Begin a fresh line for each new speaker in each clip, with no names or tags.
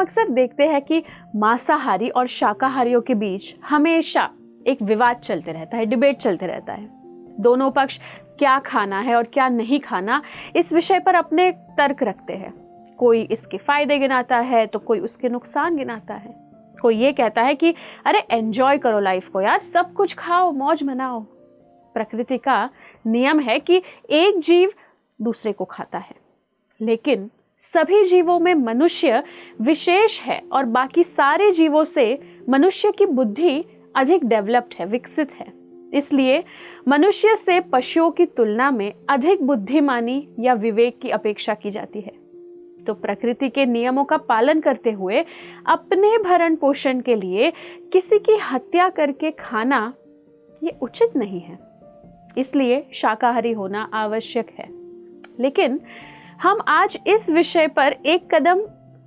अक्सर देखते हैं कि मांसाहारी और शाकाहारियों के बीच हमेशा एक विवाद चलते रहता है, डिबेट चलते रहता है। दोनों पक्ष क्या खाना है और क्या नहीं खाना, इस विषय पर अपने तर्क रखते हैं। कोई इसके फायदे गिनाता है तो कोई उसके नुकसान गिनाता है। कोई ये कहता है कि अरे एंजॉय करो लाइफ को यार, सब कुछ खाओ, मौज मनाओ। प्रकृति का नियम है कि एक जीव दूसरे को खाता है, लेकिन सभी जीवों में मनुष्य विशेष है और बाकी सारे जीवों से मनुष्य की बुद्धि अधिक डेवलप्ड है, विकसित है। इसलिए मनुष्य से पशुओं की तुलना में अधिक बुद्धिमानी या विवेक की अपेक्षा की जाती है। तो प्रकृति के नियमों का पालन करते हुए अपने भरण पोषण के लिए किसी की हत्या करके खाना ये उचित नहीं है। इसलिए शाकाहारी होना आवश्यक है। लेकिन हम आज इस विषय पर एक कदम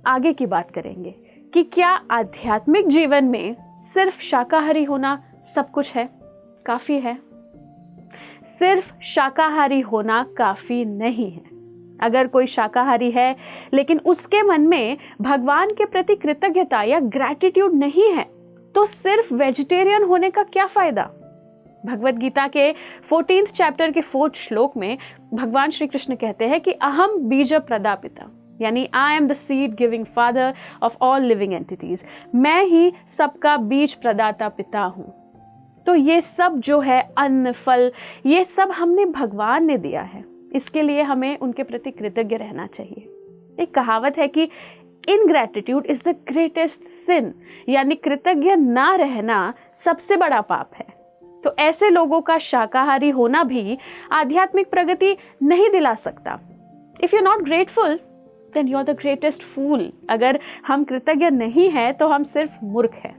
आगे की बात करेंगे कि क्या आध्यात्मिक जीवन में सिर्फ शाकाहारी होना सब कुछ है, काफी है? सिर्फ शाकाहारी होना काफी नहीं है। अगर कोई शाकाहारी है लेकिन उसके मन में भगवान के प्रति कृतज्ञता या ग्रैटिट्यूड नहीं है, तो सिर्फ वेजिटेरियन होने का क्या फायदा? भगवत गीता के 14th चैप्टर के 4th श्लोक में भगवान श्री कृष्ण कहते हैं कि अहम बीज प्रदापिता, यानी I am the seed giving father of all living entities. मैं ही सबका बीज प्रदाता पिता हूं। तो ये सब जो है, अन्न, फल, ये सब हमने भगवान ने दिया है। इसके लिए हमें उनके प्रति कृतज्ञ रहना चाहिए। एक कहावत है कि इनग्रैटिट्यूड इज द ग्रेटेस्ट सिन, यानी कृतज्ञ ना रहना सबसे बड़ा पाप है। तो ऐसे लोगों का शाकाहारी होना भी आध्यात्मिक प्रगति नहीं दिला सकता। If you not grateful then you are the greatest fool. अगर हम कृतज्ञ नहीं हैं तो हम सिर्फ मूर्ख हैं।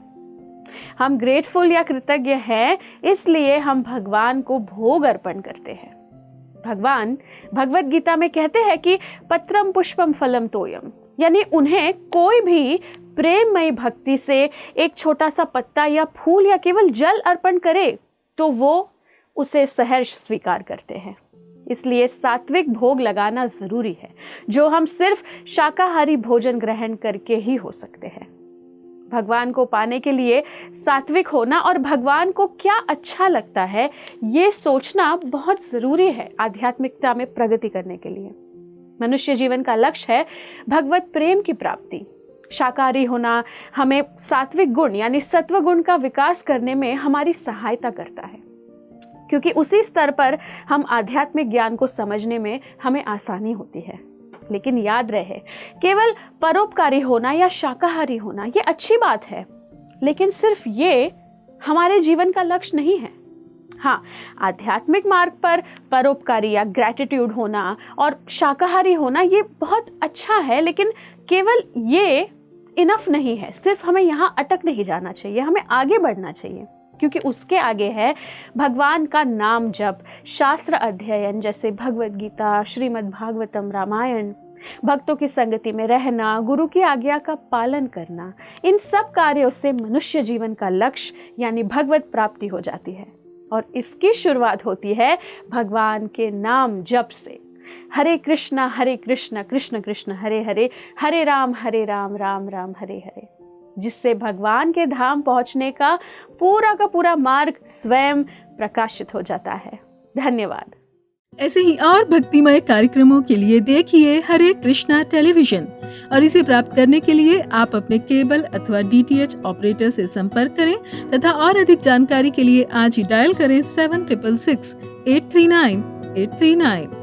हम ग्रेटफुल या कृतज्ञ हैं, इसलिए हम भगवान को भोग अर्पण करते हैं। भगवान भगवत गीता में कहते हैं कि पत्रम पुष्पम फलम तोयम, यानी उन्हें कोई भी प्रेममयी भक्ति से एक छोटा सा पत्ता या फूल या केवल जल अर्पण करे तो वो उसे सहर्ष स्वीकार करते हैं। इसलिए सात्विक भोग लगाना जरूरी है, जो हम सिर्फ शाकाहारी भोजन ग्रहण करके ही हो सकते हैं। भगवान को पाने के लिए सात्विक होना और भगवान को क्या अच्छा लगता है ये सोचना बहुत ज़रूरी है आध्यात्मिकता में प्रगति करने के लिए। मनुष्य जीवन का लक्ष्य है भगवत प्रेम की प्राप्ति। शाकाहारी होना हमें सात्विक गुण यानी सत्व गुण का विकास करने में हमारी सहायता करता है, क्योंकि उसी स्तर पर हम आध्यात्मिक ज्ञान को समझने में हमें आसानी होती है। लेकिन याद रहे, केवल परोपकारी होना या शाकाहारी होना ये अच्छी बात है, लेकिन सिर्फ ये हमारे जीवन का लक्ष्य नहीं है। हाँ, आध्यात्मिक मार्ग पर परोपकारी या ग्रैटिट्यूड होना और शाकाहारी होना ये बहुत अच्छा है, लेकिन केवल ये इनफ नहीं है। सिर्फ हमें यहाँ अटक नहीं जाना चाहिए, हमें आगे बढ़ना चाहिए, क्योंकि उसके आगे है भगवान का नाम जप, शास्त्र अध्ययन जैसे भगवत गीता, श्रीमद् भागवतम, रामायण, भक्तों की संगति में रहना, गुरु की आज्ञा का पालन करना। इन सब कार्यों से मनुष्य जीवन का लक्ष्य यानी भगवत प्राप्ति हो जाती है, और इसकी शुरुआत होती है भगवान के नाम जप से। हरे कृष्णा कृष्ण कृष्ण हरे हरे, हरे राम राम राम हरे हरे, जिससे भगवान के धाम पहुंचने का पूरा मार्ग स्वयं प्रकाशित हो जाता है। धन्यवाद।
ऐसे ही और भक्तिमय कार्यक्रमों के लिए देखिए हरे कृष्णा टेलीविजन, और इसे प्राप्त करने के लिए आप अपने केबल अथवा DTH ऑपरेटर से संपर्क करें तथा और अधिक जानकारी के लिए आज ही डायल करें 7666 839 839।